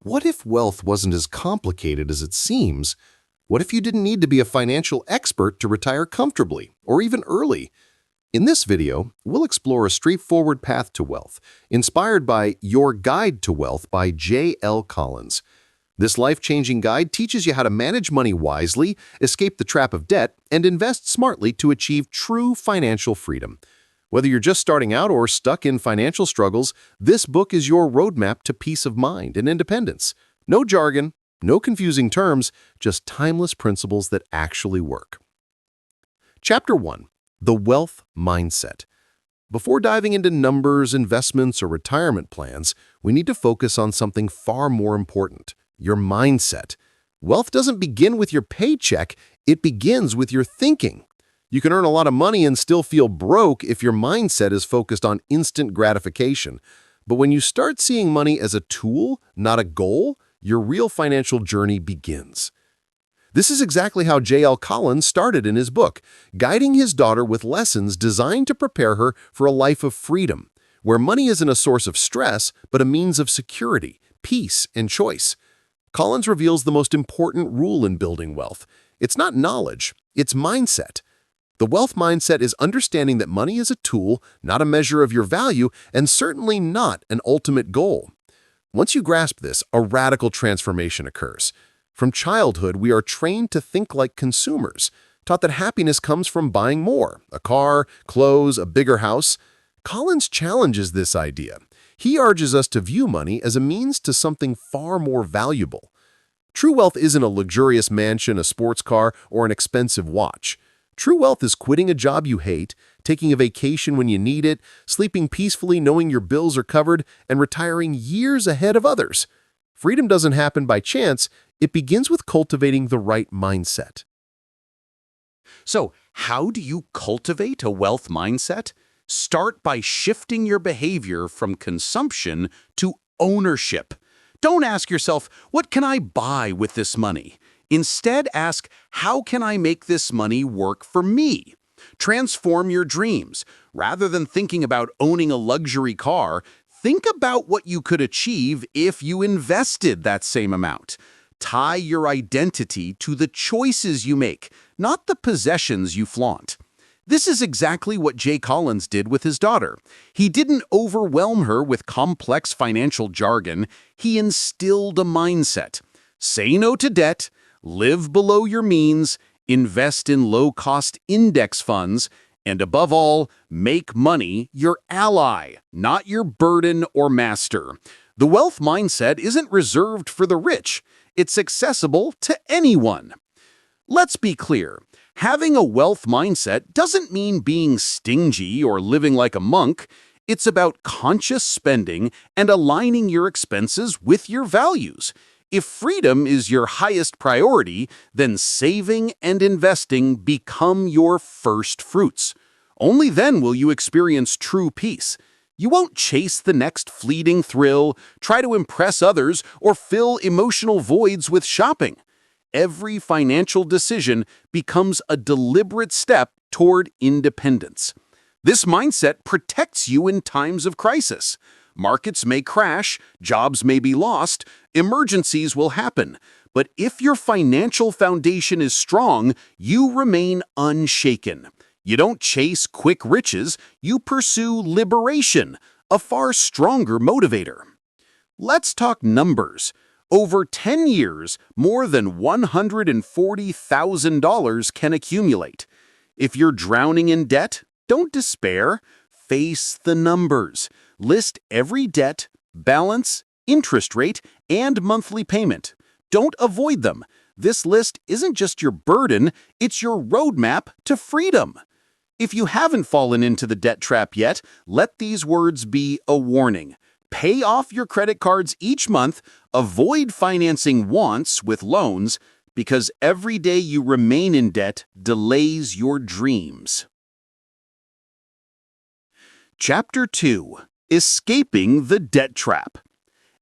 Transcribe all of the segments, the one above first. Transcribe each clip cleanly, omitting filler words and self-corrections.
What if wealth wasn't as complicated as it seems? What if you didn't need to be a financial expert to retire comfortably, or even early? In this video, we'll explore a straightforward path to wealth, inspired by Your Guide to Wealth by J.L. Collins. This life-changing guide teaches you how to manage money wisely, escape the trap of debt, and invest smartly to achieve true financial freedom. Whether you're just starting out or stuck in financial struggles, this book is your roadmap to peace of mind and independence. No jargon, no confusing terms, just timeless principles that actually work. Chapter 1. The Wealth Mindset. Before diving into numbers, investments, or retirement plans, we need to focus on something far more important: your mindset. Wealth doesn't begin with your paycheck, it begins with your thinking. You can earn a lot of money and still feel broke if your mindset is focused on instant gratification. But when you start seeing money as a tool, not a goal, your real financial journey begins. This is exactly how J.L. Collins started in his book, guiding his daughter with lessons designed to prepare her for a life of freedom, where money isn't a source of stress, but a means of security, peace, and choice. Collins reveals the most important rule in building wealth. It's not knowledge, it's mindset. The wealth mindset is understanding that money is a tool, not a measure of your value, and certainly not an ultimate goal. Once you grasp this, a radical transformation occurs. From childhood, we are trained to think like consumers, taught that happiness comes from buying more: a car, clothes, a bigger house. Collins challenges this idea. He urges us to view money as a means to something far more valuable. True wealth isn't a luxurious mansion, a sports car, or an expensive watch. True wealth is quitting a job you hate, taking a vacation when you need it, sleeping peacefully knowing your bills are covered, and retiring years ahead of others. Freedom doesn't happen by chance, it begins with cultivating the right mindset. So, how do you cultivate a wealth mindset? Start by shifting your behavior from consumption to ownership. Don't ask yourself, what can I buy with this money? Instead, ask, how can I make this money work for me? Transform your dreams. Rather than thinking about owning a luxury car, think about what you could achieve if you invested that same amount. Tie your identity to the choices you make, not the possessions you flaunt. This is exactly what Jay Collins did with his daughter. He didn't overwhelm her with complex financial jargon. He instilled a mindset. Say no to debt, live below your means, invest in low-cost index funds, and above all, make money your ally, not your burden or master. The wealth mindset isn't reserved for the rich. It's accessible to anyone. Let's be clear. Having a wealth mindset doesn't mean being stingy or living like a monk. It's about conscious spending and aligning your expenses with your values. If freedom is your highest priority, then saving and investing become your first fruits. Only then will you experience true peace. You won't chase the next fleeting thrill, try to impress others, or fill emotional voids with shopping. Every financial decision becomes a deliberate step toward independence. This mindset protects you in times of crisis. Markets may crash, jobs may be lost, emergencies will happen. But if your financial foundation is strong, you remain unshaken. You don't chase quick riches, you pursue liberation, a far stronger motivator. Let's talk numbers. Over 10 years, more than $140,000 can accumulate. If you're drowning in debt, don't despair. Face the numbers. List every debt, balance, interest rate, and monthly payment. Don't avoid them. This list isn't just your burden, it's your roadmap to freedom. If you haven't fallen into the debt trap yet, let these words be a warning. Pay off your credit cards each month, avoid financing wants with loans, because every day you remain in debt delays your dreams. Chapter 2. Escaping the Debt Trap.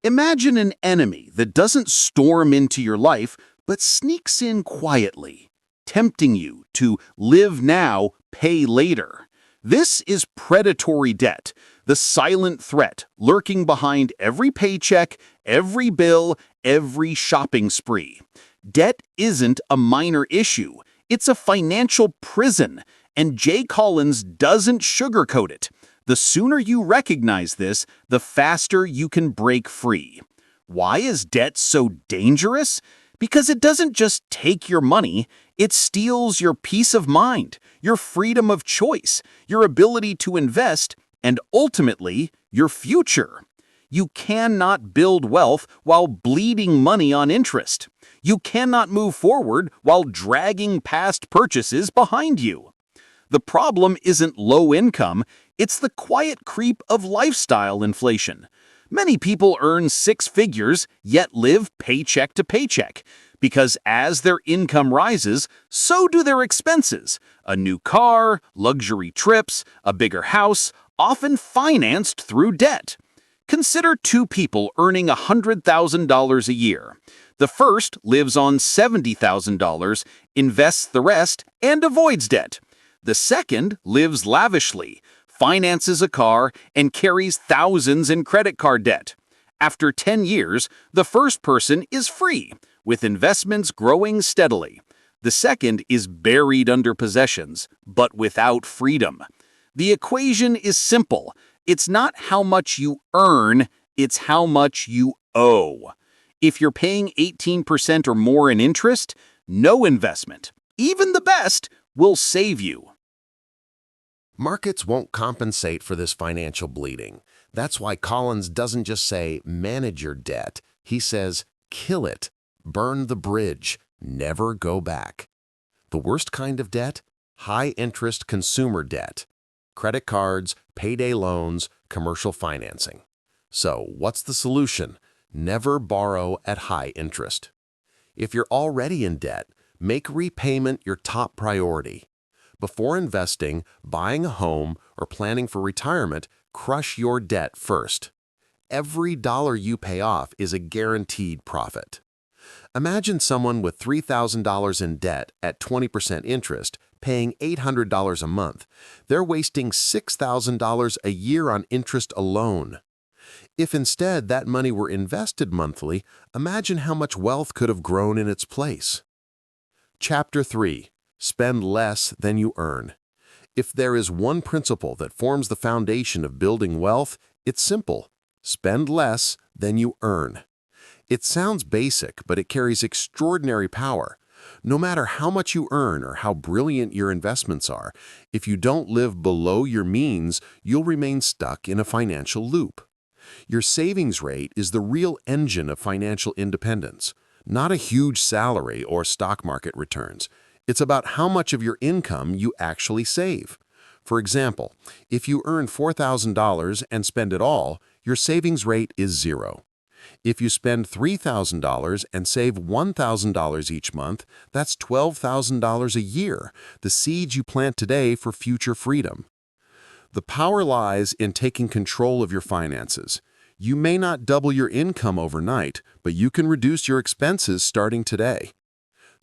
Imagine an enemy that doesn't storm into your life, but sneaks in quietly, tempting you to live now, pay later. This is predatory debt, the silent threat lurking behind every paycheck, every bill, every shopping spree. Debt isn't a minor issue. It's a financial prison, and Jay Collins doesn't sugarcoat it. The sooner you recognize this, the faster you can break free. Why is debt so dangerous? Because it doesn't just take your money, it steals your peace of mind, your freedom of choice, your ability to invest, and ultimately, your future. You cannot build wealth while bleeding money on interest. You cannot move forward while dragging past purchases behind you. The problem isn't low income, it's the quiet creep of lifestyle inflation. Many people earn six figures, yet live paycheck to paycheck, because as their income rises, so do their expenses. A new car, luxury trips, a bigger house, often financed through debt. Consider two people earning $100,000 a year. The first lives on $70,000, invests the rest, and avoids debt. The second lives lavishly, finances a car, and carries thousands in credit card debt. After 10 years, the first person is free, with investments growing steadily. The second is buried under possessions, but without freedom. The equation is simple. It's not how much you earn, it's how much you owe. If you're paying 18% or more in interest, no investment, even the best, will save you. Markets won't compensate for this financial bleeding. That's why Collins doesn't just say, manage your debt. He says, kill it, burn the bridge, never go back. The worst kind of debt? High-interest consumer debt. Credit cards, payday loans, commercial financing. So, what's the solution? Never borrow at high interest. If you're already in debt, make repayment your top priority. Before investing, buying a home, or planning for retirement, crush your debt first. Every dollar you pay off is a guaranteed profit. Imagine someone with $3,000 in debt at 20% interest, paying $800 a month. They're wasting $6,000 a year on interest alone. If instead that money were invested monthly, imagine how much wealth could have grown in its place. Chapter 3. Spend less than you earn. If there is one principle that forms the foundation of building wealth, it's simple. Spend less than you earn. It sounds basic, but it carries extraordinary power. No matter how much you earn or how brilliant your investments are, if you don't live below your means, you'll remain stuck in a financial loop. Your savings rate is the real engine of financial independence, not a huge salary or stock market returns. It's about how much of your income you actually save. For example, if you earn $4,000 and spend it all, your savings rate is zero. If you spend $3,000 and save $1,000 each month, that's $12,000 a year, the seeds you plant today for future freedom. The power lies in taking control of your finances. You may not double your income overnight, but you can reduce your expenses starting today.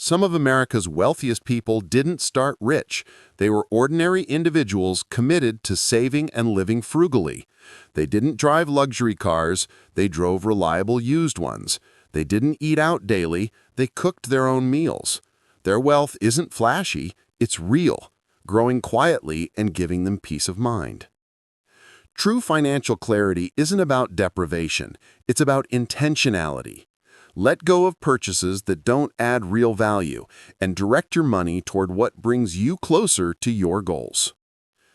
Some of America's wealthiest people didn't start rich. They were ordinary individuals committed to saving and living frugally. They didn't drive luxury cars, they drove reliable used ones. They didn't eat out daily, they cooked their own meals. Their wealth isn't flashy, it's real, growing quietly and giving them peace of mind. True financial clarity isn't about deprivation, it's about intentionality. Let go of purchases that don't add real value and direct your money toward what brings you closer to your goals.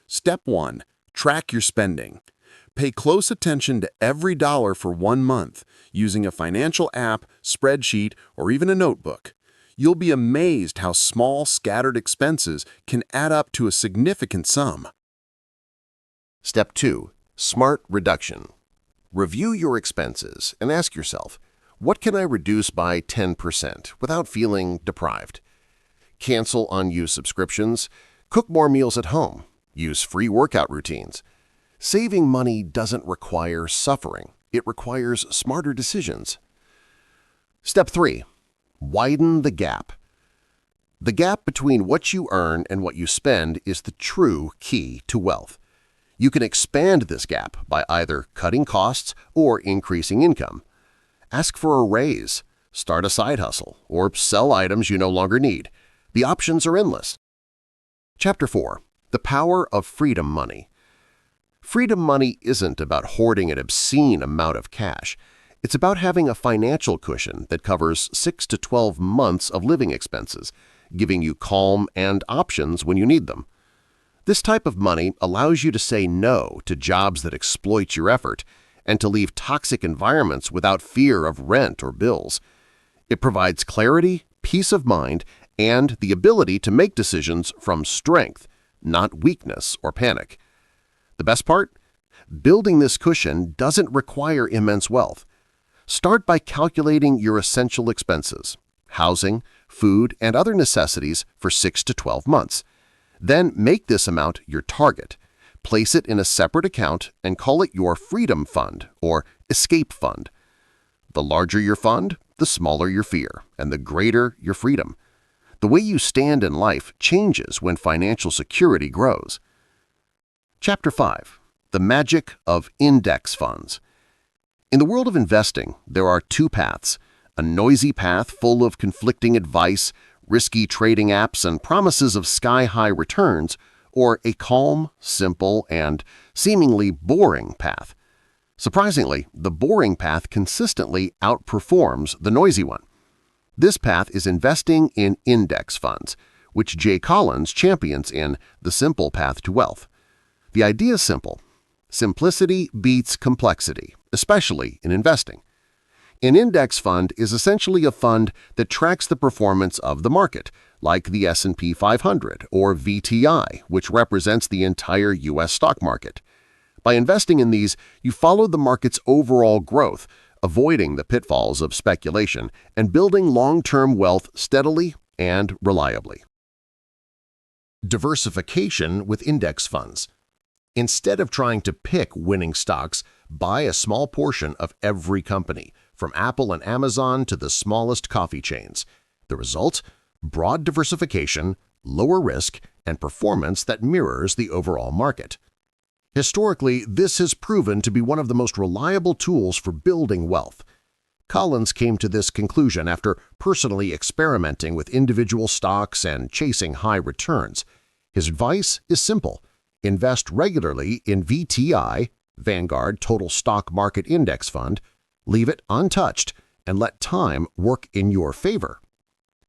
Step 1. Track your spending. Pay close attention to every dollar for 1 month using a financial app, spreadsheet, or even a notebook. You'll be amazed how small, scattered expenses can add up to a significant sum. Step 2. Smart reduction. Review your expenses and ask yourself, what can I reduce by 10% without feeling deprived? Cancel unused subscriptions, cook more meals at home, use free workout routines. Saving money doesn't require suffering. It requires smarter decisions. Step 3. Widen the gap. The gap between what you earn and what you spend is the true key to wealth. You can expand this gap by either cutting costs or increasing income. Ask for a raise, start a side hustle, or sell items you no longer need. The options are endless. Chapter 4. The Power of Freedom Money. Freedom money isn't about hoarding an obscene amount of cash. It's about having a financial cushion that covers 6 to 12 months of living expenses, giving you calm and options when you need them. This type of money allows you to say no to jobs that exploit your effort and to leave toxic environments without fear of rent or bills. It provides clarity, peace of mind, and the ability to make decisions from strength, not weakness or panic. The best part? Building this cushion doesn't require immense wealth. Start by calculating your essential expenses, housing, food, and other necessities for 6 to 12 months. Then make this amount your target. Place it in a separate account and call it your Freedom Fund or Escape Fund. The larger your fund, the smaller your fear, and the greater your freedom. The way you stand in life changes when financial security grows. Chapter 5. The Magic of Index Funds. In the world of investing, there are two paths: a noisy path full of conflicting advice, risky trading apps, and promises of sky-high returns, or a calm, simple, and seemingly boring path. Surprisingly, the boring path consistently outperforms the noisy one. This path is investing in index funds, which Jay Collins champions in The Simple Path to Wealth. The idea is simple. Simplicity beats complexity, especially in investing. An index fund is essentially a fund that tracks the performance of the market, like the S&P 500 or VTI, which represents the entire U.S. stock market. By investing in these, you follow the market's overall growth, avoiding the pitfalls of speculation and building long-term wealth steadily and reliably. Diversification with index funds. Instead of trying to pick winning stocks, buy a small portion of every company, from Apple and Amazon to the smallest coffee chains. The result? Broad diversification, lower risk, and performance that mirrors the overall market. Historically, this has proven to be one of the most reliable tools for building wealth. Collins came to this conclusion after personally experimenting with individual stocks and chasing high returns. His advice is simple: invest regularly in VTI, Vanguard Total Stock Market Index Fund, leave it untouched, and let time work in your favor.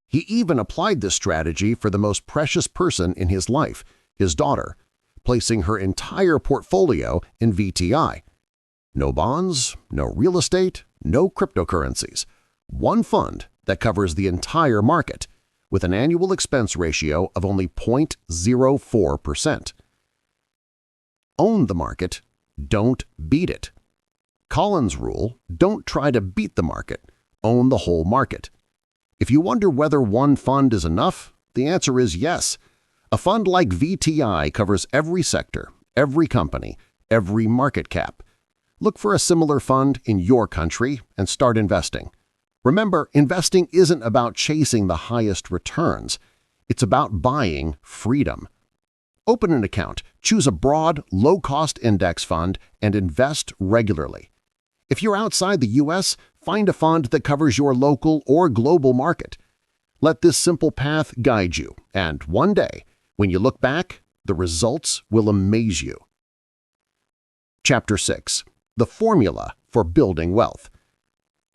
He even applied this strategy for the most precious person in his life, his daughter, placing her entire portfolio in VTI. No bonds, no real estate, no cryptocurrencies. One fund that covers the entire market, with an annual expense ratio of only 0.04%. Own the market, don't beat it. Collins' rule: don't try to beat the market, own the whole market. If you wonder whether one fund is enough, the answer is yes. A fund like VTI covers every sector, every company, every market cap. Look for a similar fund in your country and start investing. Remember, investing isn't about chasing the highest returns. It's about buying freedom. Open an account, choose a broad, low-cost index fund, and invest regularly. If you're outside the U.S., find a fund that covers your local or global market. Let this simple path guide you, and one day, when you look back, the results will amaze you. Chapter 6. The Formula for Building Wealth.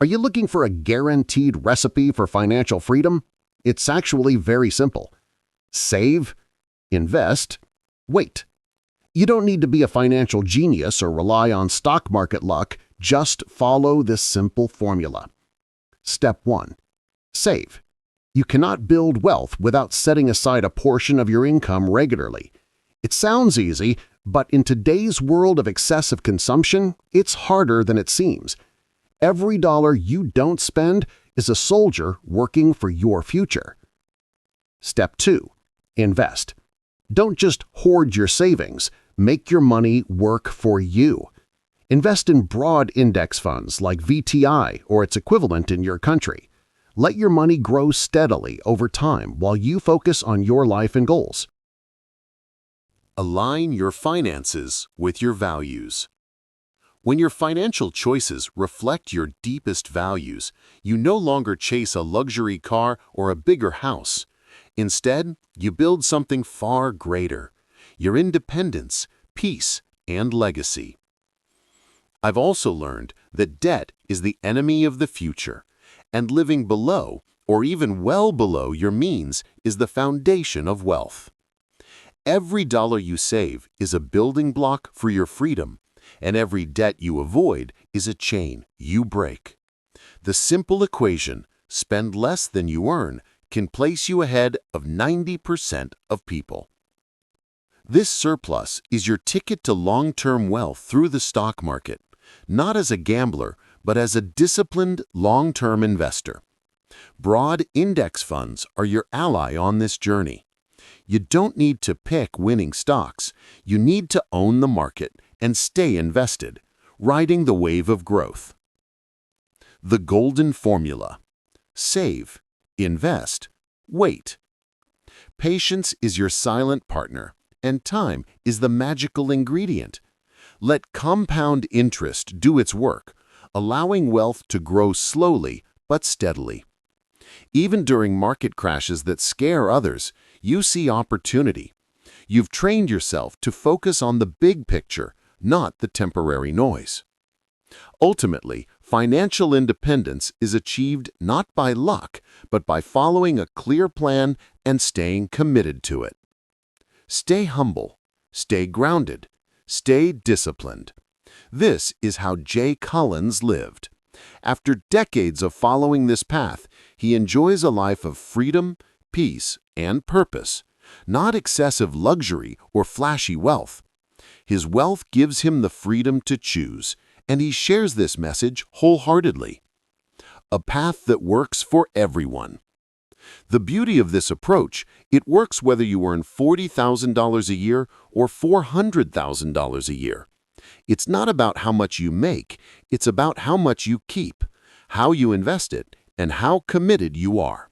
Are you looking for a guaranteed recipe for financial freedom? It's actually very simple. Save, invest, wait. You don't need to be a financial genius or rely on stock market luck. Just follow this simple formula. Step 1. Save. You cannot build wealth without setting aside a portion of your income regularly. It sounds easy, but in today's world of excessive consumption, it's harder than it seems. Every dollar you don't spend is a soldier working for your future. Step 2. Invest. Don't just hoard your savings. Make your money work for you. Invest in broad index funds like VTI or its equivalent in your country. Let your money grow steadily over time while you focus on your life and goals. Align your finances with your values. When your financial choices reflect your deepest values, you no longer chase a luxury car or a bigger house. Instead, you build something far greater: your independence, peace, and legacy. I've also learned that debt is the enemy of the future, and living below or even well below your means is the foundation of wealth. Every dollar you save is a building block for your freedom, and every debt you avoid is a chain you break. The simple equation, spend less than you earn, can place you ahead of 90% of people. This surplus is your ticket to long-term wealth through the stock market, not as a gambler, but as a disciplined long-term investor. Broad index funds are your ally on this journey. You don't need to pick winning stocks. You need to own the market and stay invested, riding the wave of growth. The golden formula: save, invest, wait. Patience is your silent partner, and time is the magical ingredient. Let compound interest do its work, allowing wealth to grow slowly but steadily. Even during market crashes that scare others, you see opportunity. You've trained yourself to focus on the big picture, not the temporary noise. Ultimately, financial independence is achieved not by luck, but by following a clear plan and staying committed to it. Stay humble, stay grounded, stay disciplined. This is how Jay Collins lived. After decades of following this path, he enjoys a life of freedom, peace, and purpose, not excessive luxury or flashy wealth. His wealth gives him the freedom to choose, and he shares this message wholeheartedly. A path that works for everyone. The beauty of this approach, it works whether you earn $40,000 a year or $400,000 a year. It's not about how much you make, it's about how much you keep, how you invest it, and how committed you are.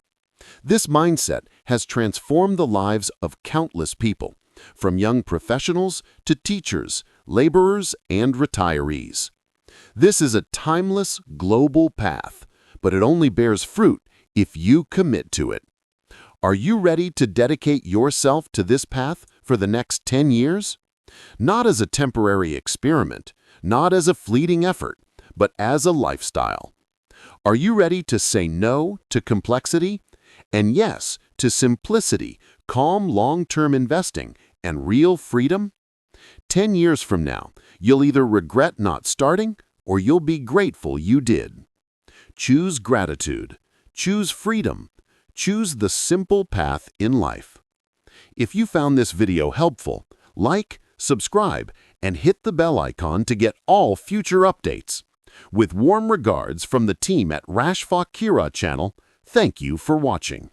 This mindset has transformed the lives of countless people, from young professionals to teachers, laborers, and retirees. This is a timeless, global path, but it only bears fruit if you commit to it. Are you ready to dedicate yourself to this path for the next 10 years? Not as a temporary experiment, not as a fleeting effort, but as a lifestyle. Are you ready to say no to complexity and yes to simplicity, calm long-term investing, and real freedom? 10 years from now, you'll either regret not starting or you'll be grateful you did. Choose gratitude. Choose freedom. Choose the simple path in life. If you found this video helpful, like, subscribe, and hit the bell icon to get all future updates. With warm regards from the team at Rashfaq Kira channel, thank you for watching.